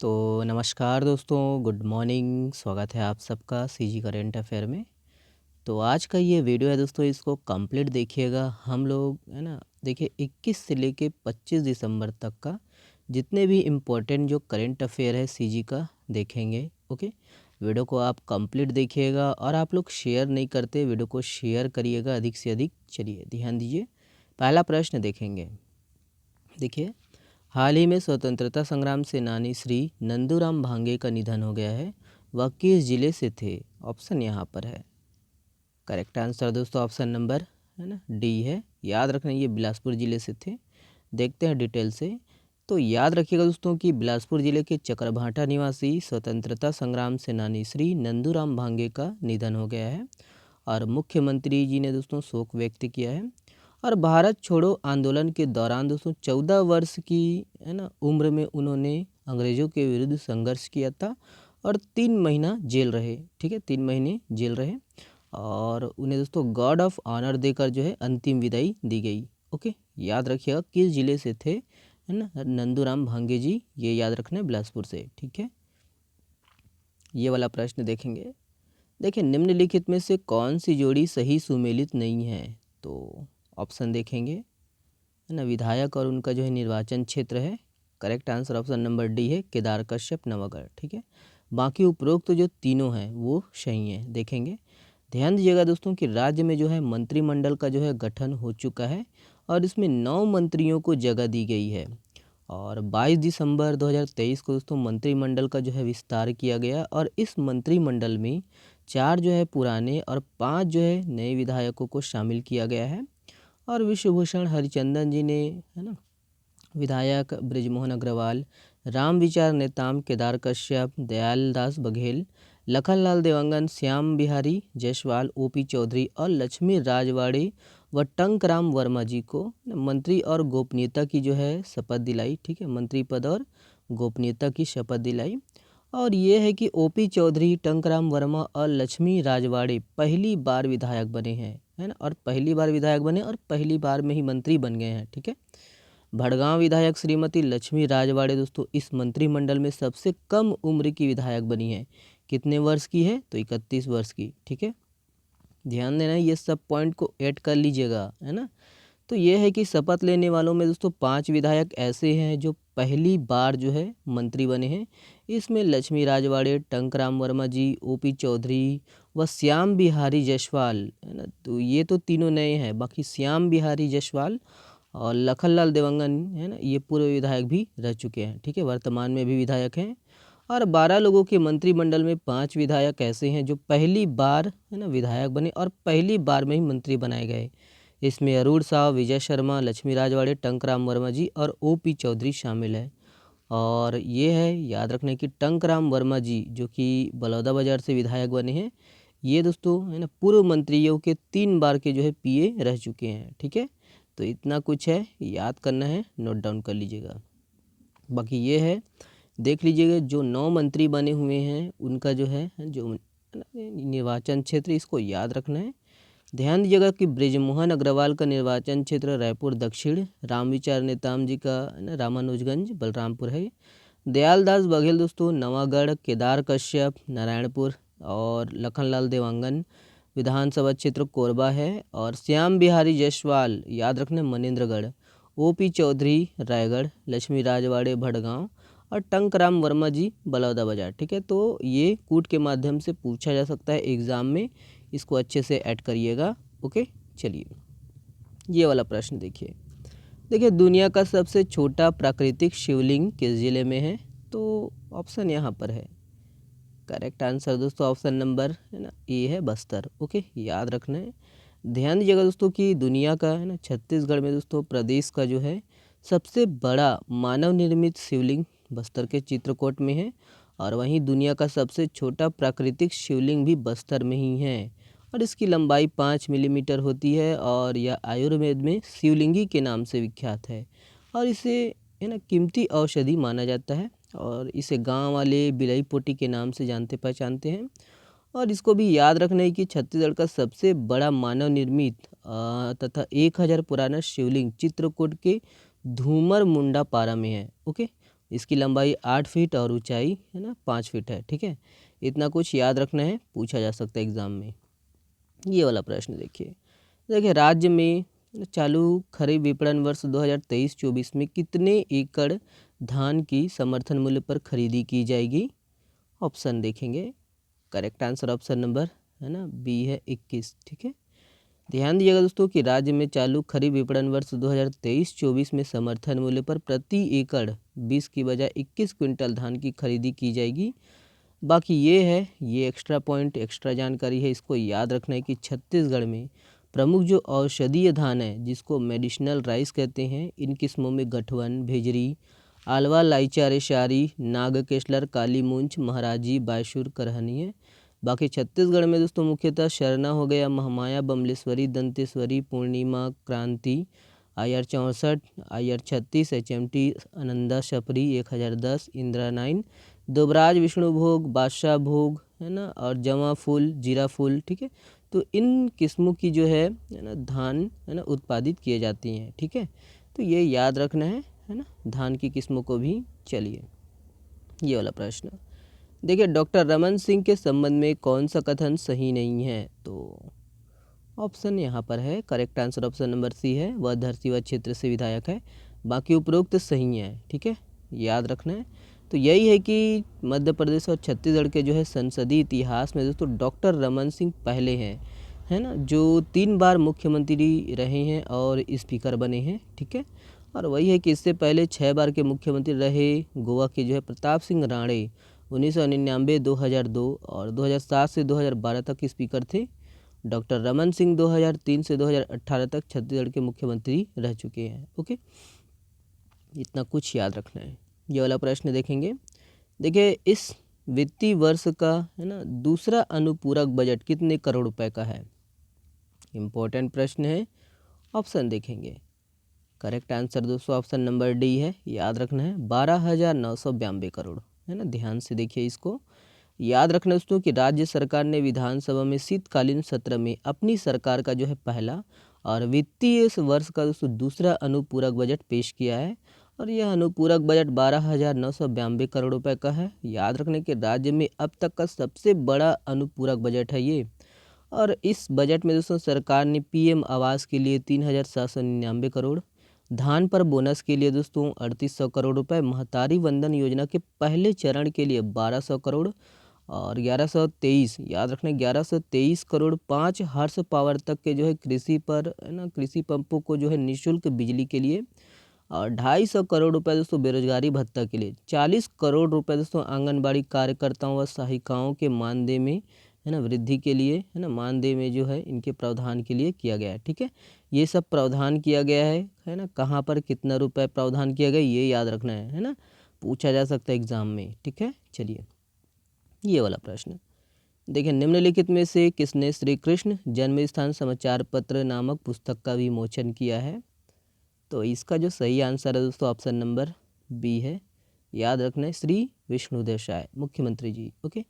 तो नमस्कार दोस्तों, गुड मॉर्निंग। स्वागत है आप सबका सीजी करेंट अफेयर में। तो आज का ये वीडियो है दोस्तों, इसको कंप्लीट देखिएगा। हम लोग है ना, देखिए 21 से लेके 25 दिसंबर तक का जितने भी इम्पोर्टेंट जो करेंट अफेयर है सीजी का देखेंगे। ओके, वीडियो को आप कंप्लीट देखिएगा और आप लोग शेयर नहीं करते, वीडियो को शेयर करिएगा अधिक से अधिक। चलिए ध्यान दीजिए, पहला प्रश्न देखेंगे। देखिए, हाल ही में स्वतंत्रता संग्राम सेनानी श्री नंदूराम भांगे का निधन हो गया है। वह किस जिले से थे? ऑप्शन यहाँ पर है। करेक्ट आंसर दोस्तों ऑप्शन नंबर है ना डी है। याद रखना, ये बिलासपुर ज़िले से थे। देखते हैं डिटेल से। तो याद रखिएगा दोस्तों कि बिलासपुर ज़िले के चकरभाटा निवासी स्वतंत्रता संग्राम सेनानी श्री नंदूराम भांगे का निधन हो गया है और मुख्यमंत्री जी ने दोस्तों शोक व्यक्त किया है। और भारत छोड़ो आंदोलन के दौरान दोस्तों 14 वर्ष की है ना उम्र में उन्होंने अंग्रेज़ों के विरुद्ध संघर्ष किया था और 3 महीना जेल रहे। ठीक है, 3 महीने जेल रहे और उन्हें दोस्तों गॉर्ड ऑफ ऑनर देकर जो है अंतिम विदाई दी गई। ओके, याद रखिएगा किस जिले से थे है ना नंदूराम भांगे जी, ये याद रखना है, बिलासपुर से। ठीक है, ये वाला प्रश्न देखेंगे। देखिए, निम्नलिखित में से कौन सी जोड़ी सही सुमेलित नहीं है? तो ऑप्शन देखेंगे है ना, विधायक और उनका जो है निर्वाचन क्षेत्र है। Correct answer option number D है, केदार कश्यप नवागढ़। ठीक है, बाकी उपरोक्त जो तीनों हैं वो सही हैं। देखेंगे, ध्यान दीजिएगा दोस्तों कि राज्य में जो है मंत्रिमंडल का जो है गठन हो चुका है और इसमें 9 मंत्रियों को जगह दी गई है और 22 दिसंबर 2023 को दोस्तों मंत्रिमंडल का जो है विस्तार किया गया और इस मंत्रिमंडल में 4 जो है पुराने और 5 जो है नए विधायकों को शामिल किया गया है। और विश्वभूषण हरिचंदन जी ने है ना, विधायक बृजमोहन अग्रवाल, रामविचार नेताम केदार कश्यप, दयालदास बघेल, लखनलाल देवंगन, श्याम बिहारी जायसवाल, ओपी चौधरी और लक्ष्मी राजवाड़े व टंकराम वर्मा जी को मंत्री और गोपनीयता की जो है शपथ दिलाई। ठीक है, मंत्री पद और गोपनीयता की शपथ दिलाई। और ये है कि ओपी चौधरी, टंकराम वर्मा और लक्ष्मी राजवाड़े पहली बार विधायक बने हैं है ना, और पहली बार विधायक बने और पहली बार में ही मंत्री बन गए हैं। ठीक है, भड़गांव विधायक श्रीमती लक्ष्मी राजवाड़े दोस्तों इस मंत्रिमंडल में सबसे कम उम्र की विधायक बनी है। कितने वर्ष की है? तो 31 वर्ष की। ठीक है, ध्यान देना है, ये सब पॉइंट को ऐड कर लीजिएगा है ना। तो ये है कि शपथ लेने वालों में दोस्तों 5 विधायक ऐसे हैं जो पहली बार जो है मंत्री बने हैं। इसमें लक्ष्मी राजवाड़े, टंकराम वर्मा जी, ओपी चौधरी व श्याम बिहारी जायसवाल है ना। तो ये तो तीनों नए हैं, बाकी श्याम बिहारी जायसवाल और लखनलाल देवंगन है ना, ये पूर्व विधायक भी रह चुके हैं। ठीक है, वर्तमान में भी विधायक हैं। और 12 लोगों के मंत्रिमंडल में 5 विधायक ऐसे हैं जो पहली बार है ना विधायक बने और पहली बार में ही मंत्री बनाए गए। इसमें अरुण साव, विजय शर्मा, लक्ष्मी राजवाड़े, टंकराम वर्मा जी और ओपी चौधरी शामिल है। और ये है याद रखने की टंकराम वर्मा जी जो कि बलौदाबाजार से विधायक बने हैं, ये दोस्तों है ना पूर्व मंत्रियों के 3 बार के जो है पीए रह चुके हैं। ठीक है, तो इतना कुछ है, याद करना है, नोट डाउन कर लीजिएगा। बाकी ये है, देख लीजिएगा जो 9 मंत्री बने हुए हैं उनका जो है जो निर्वाचन क्षेत्र, इसको याद रखना है। ध्यान दीजिएगा कि बृजमोहन अग्रवाल का निर्वाचन क्षेत्र रायपुर दक्षिण, रामविचार नेताम जी का ना रामानुजगंज बलरामपुर है, दयालदास बघेल दोस्तों नवागढ़, केदार कश्यप नारायणपुर और लखनलाल देवांगन विधानसभा क्षेत्र कोरबा है और श्याम बिहारी जायसवाल याद रखना मनेंद्रगढ़, ओपी चौधरी रायगढ़, लक्ष्मी राजवाड़े भड़गांव और टंकराम वर्मा जी बलौदाबाजार। ठीक है, तो ये कूट के माध्यम से पूछा जा सकता है एग्ज़ाम में, इसको अच्छे से ऐड करिएगा। ओके, चलिए ये वाला प्रश्न देखिए। देखिए, दुनिया का सबसे छोटा प्राकृतिक शिवलिंग किस जिले में है? तो ऑप्शन यहाँ पर है। करेक्ट आंसर दोस्तों ऑप्शन नंबर है ना ए है, बस्तर। ओके, याद रखना है। ध्यान दीजिएगा दोस्तों कि दुनिया का है ना छत्तीसगढ़ में दोस्तों प्रदेश का जो है सबसे बड़ा मानव निर्मित शिवलिंग बस्तर के चित्रकूट में है और वहीं दुनिया का सबसे छोटा प्राकृतिक शिवलिंग भी बस्तर में ही है और इसकी लंबाई 5 मिलीमीटर होती है और यह आयुर्वेद में शिवलिंगी के नाम से विख्यात है और इसे है ना कीमती औषधि माना जाता है और इसे गांव वाले बिलई पोटी के नाम से जानते पहचानते हैं। और इसको भी याद रखना है कि छत्तीसगढ़ का सबसे बड़ा मानव निर्मित तथा 1000 पुराना शिवलिंग चित्रकूट के धूमर मुंडा पारा में है। ओके, इसकी लंबाई 8 फीट और ऊंचाई है ना 5 फीट है। ठीक है, इतना कुछ याद रखना है, पूछा जा सकता है एग्जाम में। ये वाला प्रश्न देखिए, राज्य में चालू खरीफ विपणन वर्ष 2023-24 में कितने एकड़ धान की समर्थन मूल्य पर खरीदी की जाएगी? ऑप्शन देखेंगे, करेक्ट आंसर ऑप्शन नंबर है ना बी है 21। ठीक है, ध्यान दीजिएगा दोस्तों कि राज्य में चालू खरीफ विपणन वर्ष 2023-24 में समर्थन मूल्य पर प्रति एकड़ 20 की बजाय 21 क्विंटल धान की खरीदी की जाएगी। बाकी ये एक्स्ट्रा पॉइंट, एक्स्ट्रा जानकारी है, इसको याद रखना है कि छत्तीसगढ़ में प्रमुख जो औषधीय धान है जिसको मेडिसिनल राइस कहते हैं, इन किस्मों में गठवन, भेजरी, आलवा, लाइचा, रेशारी, नागकेशलर, काली मूंछ, महाराजी, बायशुर, करहनी है। बाकी छत्तीसगढ़ में दोस्तों मुख्यतः शरणा हो गया, महमाया, बमलेश्वरी, दंतेश्वरी, पूर्णिमा, क्रांति, IR 64, IR 36, HMT, Ananda, शपरी 1010, Indira 9, Dubraj, Vishnubhog, बादशाह भोग है ना, और जमा फूल, जीरा फूल। ठीक है, तो इन किस्मों की जो है ना धान है ना उत्पादित किए जाती हैं। ठीक है, तो ये याद रखना है ना धान की किस्मों को भी। चलिए ये वाला प्रश्न देखिए, डॉक्टर रमन सिंह के संबंध में कौन सा कथन सही नहीं है? तो ऑप्शन यहाँ पर है, correct answer option number C है, वह धरसीवा क्षेत्र से विधायक है। बाकी उपरोक्त सही है। ठीक है, याद रखना है। तो यही है कि मध्य प्रदेश और छत्तीसगढ़ के जो है संसदीय इतिहास में दोस्तों डॉक्टर रमन सिंह पहले हैं है ना, जो 3 बार मुख्यमंत्री रहे हैं और स्पीकर बने हैं। ठीक है, और वही है कि इससे पहले 6 बार के मुख्यमंत्री रहे गोवा के जो है प्रताप सिंह राणे 1999, 2002 और 2007 से 2012 तक स्पीकर थे। डॉक्टर रमन सिंह 2003 से 2018 तक छत्तीसगढ़ के मुख्यमंत्री रह चुके हैं। ओके, इतना कुछ याद रखना है। ये वाला प्रश्न देखेंगे, देखिए इस वित्तीय वर्ष का है ना दूसरा अनुपूरक बजट कितने करोड़ रुपए का है? इम्पोर्टेंट प्रश्न है। ऑप्शन देखेंगे, करेक्ट आंसर दोस्तों ऑप्शन नंबर डी है, याद रखना है 12,992 करोड़ है ना। ध्यान से देखिए, इसको याद रखना दोस्तों कि राज्य सरकार ने विधानसभा में शीतकालीन सत्र में अपनी सरकार का जो है पहला और वित्तीय वर्ष का दोस्तों दूसरा अनुपूरक बजट पेश किया है, और यह अनुपूरक बजट 12,992 करोड़ रुपए का है। याद रखने के राज्य में अब तक का सबसे बड़ा अनुपूरक बजट है ये। और इस बजट में दोस्तों सरकार ने PM आवास के लिए 3,799 करोड़, धान पर बोनस के लिए दोस्तों 3,800 करोड़ रुपए, महतारी वंदन योजना के पहले चरण के लिए 1,200 करोड़ और 1123, याद रखना 1123 करोड़ 5 हॉर्स पावर तक के जो है कृषि पर है ना कृषि पंपों को जो है निःशुल्क बिजली के लिए, और 250 करोड़ रुपए दोस्तों बेरोजगारी भत्ता के लिए, 40 करोड़ रुपए दोस्तों आंगनबाड़ी कार्यकर्ताओं व सहायिकाओं के मानदेय में है ना वृद्धि के लिए है ना, मानदेय में जो है इनके प्रावधान के लिए किया गया है। ठीक है, ये सब प्रावधान किया गया है ना, कहाँ पर कितना रुपए प्रावधान किया गया ये याद रखना है ना, पूछा जा सकता है एग्जाम में। ठीक है, चलिए ये वाला प्रश्न देखिए, निम्नलिखित में से किसने श्री कृष्ण जन्म स्थान समाचार पत्र नामक पुस्तक का विमोचन किया है? तो इसका जो सही आंसर है दोस्तों ऑप्शन नंबर बी है, याद रखना है श्री विष्णुदेव साय मुख्यमंत्री जी। ओके,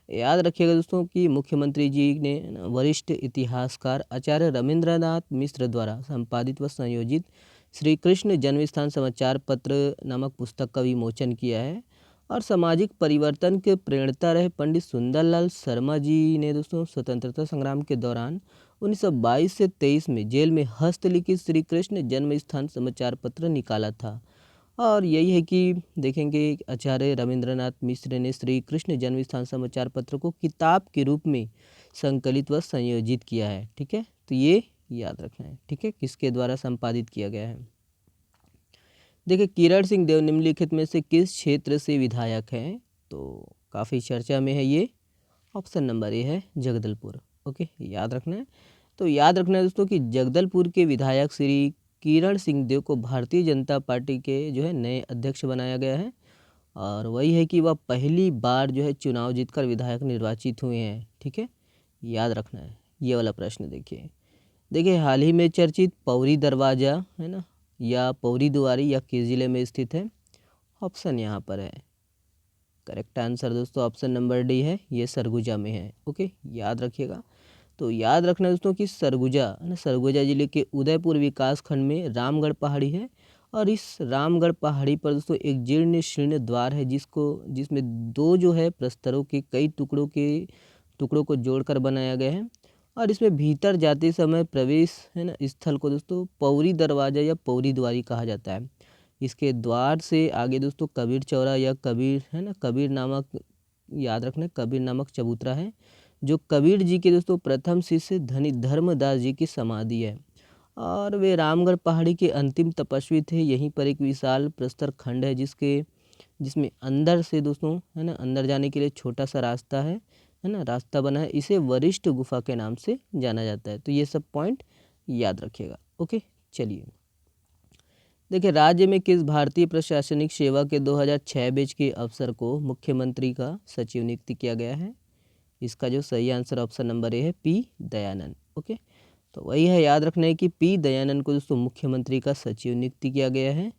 याद रखिएगा दोस्तों कि मुख्यमंत्री जी ने वरिष्ठ इतिहासकार आचार्य रविंद्रनाथ मिश्र द्वारा संपादित व संयोजित श्री कृष्ण जन्मस्थान समाचार पत्र नामक पुस्तक का विमोचन किया है। और सामाजिक परिवर्तन के प्रेरणा रहे पंडित सुंदरलाल शर्मा जी ने दोस्तों स्वतंत्रता संग्राम के दौरान 1922 से 23 में जेल में हस्तलिखित श्री कृष्ण जन्म स्थान समाचार पत्र निकाला था। और यही है कि देखेंगे आचार्य रविंद्रनाथ मिश्र ने श्री कृष्ण जन्म स्थान समाचार पत्र को किताब के रूप में संकलित व संयोजित किया है। ठीक है, तो ये याद रखना है। ठीक है, किसके द्वारा संपादित किया गया है? देखिए, किरण सिंह देव निम्नलिखित में से किस क्षेत्र से विधायक हैं? तो काफ़ी चर्चा में है ये, ऑप्शन नंबर ए है जगदलपुर। ओके, याद रखना है। तो याद रखना है दोस्तों कि जगदलपुर के विधायक श्री किरण सिंह देव को भारतीय जनता पार्टी के जो है नए अध्यक्ष बनाया गया है, और वही है कि वह पहली बार जो है चुनाव जीतकर विधायक निर्वाचित हुए हैं। ठीक है, याद रखना है। ये वाला प्रश्न देखिए हाल ही में चर्चित पौरी दरवाज़ा है ना या पौरी दुआरी या किस जिले में स्थित है? ऑप्शन यहाँ पर है, करेक्ट आंसर दोस्तों ऑप्शन नंबर डी है, ये सरगुजा में है। ओके, याद रखिएगा। तो याद रखना दोस्तों कि सरगुजा है ना सरगुजा जिले के उदयपुर विकास खंड में रामगढ़ पहाड़ी है, और इस रामगढ़ पहाड़ी पर दोस्तों एक जीर्ण शीर्ण द्वार है जिसमें दो जो है प्रस्तरों के कई टुकड़ों को जोड़कर बनाया गया है। और इसमें भीतर जाते समय प्रवेश है ना स्थल को दोस्तों पौरी दरवाजा या पौरी द्वारी कहा जाता है। इसके द्वार से आगे दोस्तों कबीर चौरा या कबीर है ना कबीर नामक, याद रखना कबीर नामक चबूतरा है, जो कबीर जी के दोस्तों प्रथम शिष्य धनी धर्मदास जी की समाधि है। और वे रामगढ़ पहाड़ी के अंतिम तपस्वी थे। यहीं पर एक विशाल प्रस्तर खंड है जिसमें अंदर से दोस्तों है ना अंदर जाने के लिए छोटा सा रास्ता है ना रास्ता बना है। इसे वरिष्ठ गुफा के नाम से जाना जाता है। तो ये सब पॉइंट याद रखिएगा। ओके, चलिए देखिए, राज्य में किस भारतीय प्रशासनिक सेवा के 2006 बैच के अफसर को मुख्यमंत्री का सचिव नियुक्त किया गया है? इसका जो सही आंसर ऑप्शन नंबर ए है पी दयानंद। ओके, तो वही है, याद रखना है कि पी दयानंद को दोस्तों मुख्यमंत्री का सचिव नियुक्त किया गया है।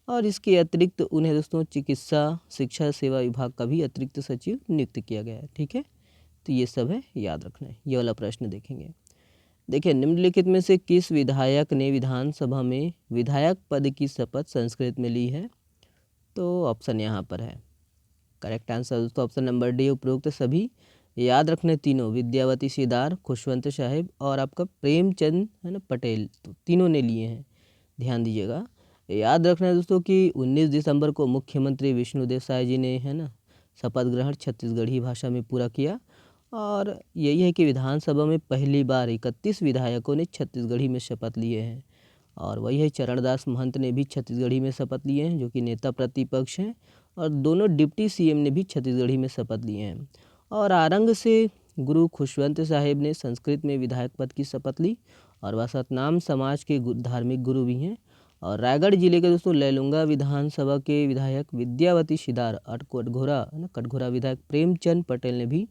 और इसके अतिरिक्त उन्हें दोस्तों चिकित्सा शिक्षा सेवा विभाग का भी अतिरिक्त सचिव नियुक्त किया गया है। ठीक है, तो ये सब है, याद रखना है। ये वाला प्रश्न देखेंगे। देखिए, निम्नलिखित में से किस विधायक ने विधानसभा में विधायक पद की शपथ संस्कृत में ली है? तो ऑप्शन यहाँ पर है। करेक्ट आंसर दोस्तों ऑप्शन नंबर डी, उपरोक्त सभी। याद रखने तीनों, विद्यावती सीदार, खुशवंत साहिब और आपका प्रेमचंद है ना पटेल, तो तीनों ने लिए हैं, ध्यान दीजिएगा। याद रखना है दोस्तों कि 19 दिसंबर को मुख्यमंत्री विष्णुदेव साय जी ने है ना शपथ ग्रहण छत्तीसगढ़ी भाषा में पूरा किया। और यही है कि विधानसभा में पहली बार 31 विधायकों ने छत्तीसगढ़ी में शपथ लिए हैं। और वही है, चरणदास महंत ने भी छत्तीसगढ़ी में शपथ लिए हैं, जो कि नेता प्रतिपक्ष हैं। और दोनों डिप्टी सीएम ने भी छत्तीसगढ़ी में शपथ लिए हैं। और आरंग से गुरु खुशवंत साहिब ने संस्कृत में विधायक पद की शपथ ली, और वह सतनाम समाज के धार्मिक गुरु भी हैं। और रायगढ़ जिले के दोस्तों लैलूंगा विधानसभा के विधायक विद्यावती सीदार और कटघोरा विधायक प्रेमचंद पटेल ने भी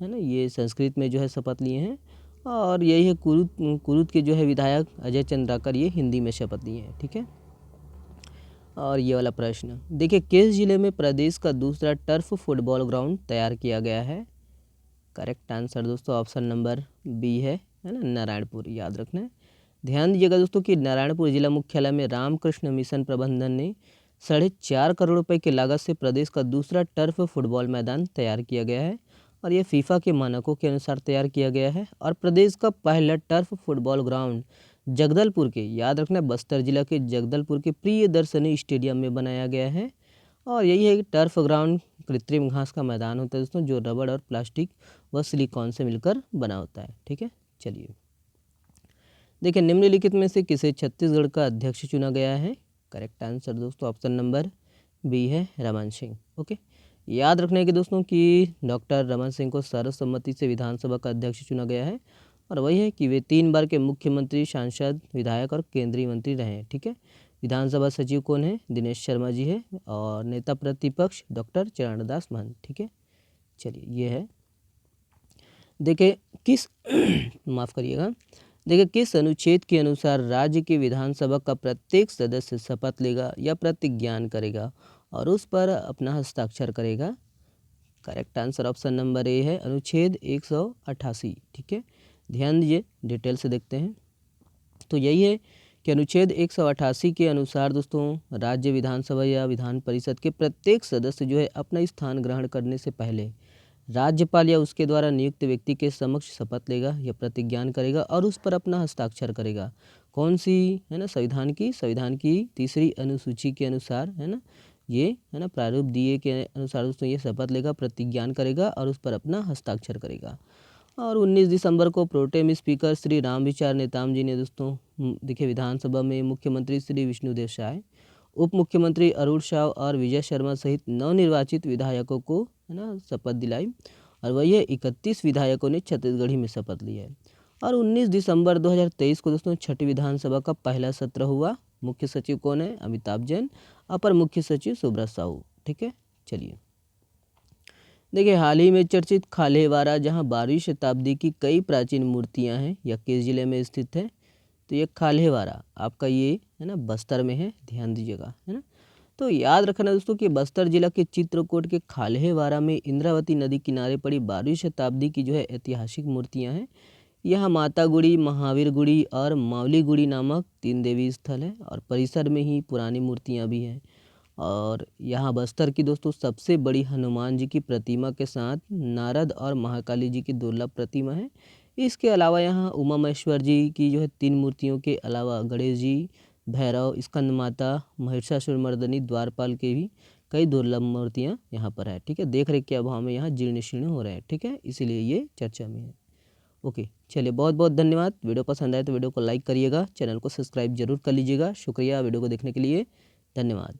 है ना ये संस्कृत में जो है शपथ लिए हैं। और यही है कुरुद के जो है विधायक अजय चंद्राकर, ये हिंदी में शपथ लिए हैं। ठीक है, और ये वाला प्रश्न देखिए, किस जिले में प्रदेश का दूसरा टर्फ फुटबॉल ग्राउंड तैयार किया गया है? करेक्ट आंसर दोस्तों ऑप्शन नंबर बी है ना नारायणपुर। याद रखना है, ध्यान दीजिएगा दोस्तों कि नारायणपुर जिला मुख्यालय में रामकृष्ण मिशन प्रबंधन ने 4.5 करोड़ रुपए की लागत से प्रदेश का दूसरा टर्फ फुटबॉल मैदान तैयार किया गया है। और ये फीफा के मानकों के अनुसार तैयार किया गया है। और प्रदेश का पहला टर्फ फुटबॉल ग्राउंड जगदलपुर के, याद रखना बस्तर जिला के जगदलपुर के प्रियदर्शनी स्टेडियम में बनाया गया है। और यही है कि टर्फ ग्राउंड कृत्रिम घास का मैदान होता है दोस्तों, जो रबड़ और प्लास्टिक व सिलिकॉन से मिलकर बना होता है। ठीक है, चलिए देखिए, निम्नलिखित में से किसे छत्तीसगढ़ का अध्यक्ष चुना गया है? करेक्ट आंसर दोस्तों ऑप्शन नंबर बी है रमन सिंह। ओके, याद रखने के दोस्तों कि डॉक्टर रमन सिंह को सर्वसम्मति से विधानसभा का अध्यक्ष चुना गया है। और वही है कि वे 3 बार के मुख्यमंत्री, सांसद, विधायक और केंद्रीय मंत्री रहे हैं। ठीक है, विधानसभा सचिव कौन है? दिनेश शर्मा जी है। और नेता प्रतिपक्ष डॉक्टर चरणदास महंत। ठीक है, चलिए ये है। देखिए किस माफ़ करिएगा, देखिए किस अनुच्छेद के अनुसार राज्य की विधानसभा का प्रत्येक सदस्य शपथ लेगा या प्रतिज्ञान करेगा और उस पर अपना हस्ताक्षर करेगा? Correct answer option number A है, अनुच्छेद 188। ठीक है, ध्यान दीजिए, डिटेल से देखते हैं। तो यही है कि अनुच्छेद 188 के अनुसार दोस्तों राज्य विधानसभा या विधान परिषद के प्रत्येक सदस्य जो है अपना स्थान ग्रहण करने से पहले राज्यपाल या उसके द्वारा नियुक्त व्यक्ति के समक्ष शपथ लेगा या प्रतिज्ञान करेगा और उस पर अपना हस्ताक्षर करेगा। कौन सी है ना? संविधान की 3री अनुसूची के अनुसार है ना, ये है ना प्रारूप दिए के अनुसार दोस्तों ये शपथ लेगा, प्रतिज्ञान करेगा और उस पर अपना हस्ताक्षर करेगा। और 19 दिसंबर को प्रोटेम स्पीकर श्री रामविचार नेताम जी ने दोस्तों देखिए विधानसभा में मुख्यमंत्री श्री विष्णुदेव साय, उप मुख्यमंत्री अरुण साव और विजय शर्मा सहित नवनिर्वाचित विधायकों को है ना शपथ दिलाई। और वही है 31 विधायकों ने छत्तीसगढ़ी में शपथ ली है। और 19 दिसंबर 2023 को दोस्तों छठी विधानसभा का पहला सत्र हुआ। मुख्य सचिव कौन है? अमिताभ जैन। अपर मुख्य सचिव सुब्रत साहू। ठीक है, चलिए देखिए, हाल ही में चर्चित खालेवारा जहां 12वीं शताब्दी की कई प्राचीन मूर्तियां हैं, यह किस जिले में स्थित है? तो ये खालेवारा आपका ये है ना बस्तर में है, ध्यान दीजिएगा, है ना। तो याद रखना दोस्तों कि बस्तर जिला के चित्रकूट के खालेवारा में इंद्रावती नदी किनारे पड़ी 12वीं शताब्दी की जो है ऐतिहासिक मूर्तियां हैं। यहाँ माता गुड़ी, महावीर गुड़ी और मावली गुड़ी नामक 3 देवी स्थल है और परिसर में ही पुरानी मूर्तियाँ भी हैं। और यहाँ बस्तर की दोस्तों सबसे बड़ी हनुमान जी की प्रतिमा के साथ नारद और महाकाली जी की दुर्लभ प्रतिमा है। इसके अलावा यहाँ उमा महेश्वर जी की जो है 3 मूर्तियों के अलावा गणेश जी, भैरव, स्कंद माता, महिषासुर मर्दनी, द्वारपाल के भी कई दुर्लभ मूर्तियाँ यहाँ पर है। ठीक है, देख रेख के अभाव में यहाँ जीर्ण शीर्ण हो रहे हैं। ठीक है, इसीलिए ये चर्चा में है। ओके, चलिए बहुत बहुत धन्यवाद। वीडियो पसंद आए तो वीडियो को लाइक करिएगा, चैनल को सब्सक्राइब जरूर कर लीजिएगा। शुक्रिया वीडियो को देखने के लिए, धन्यवाद।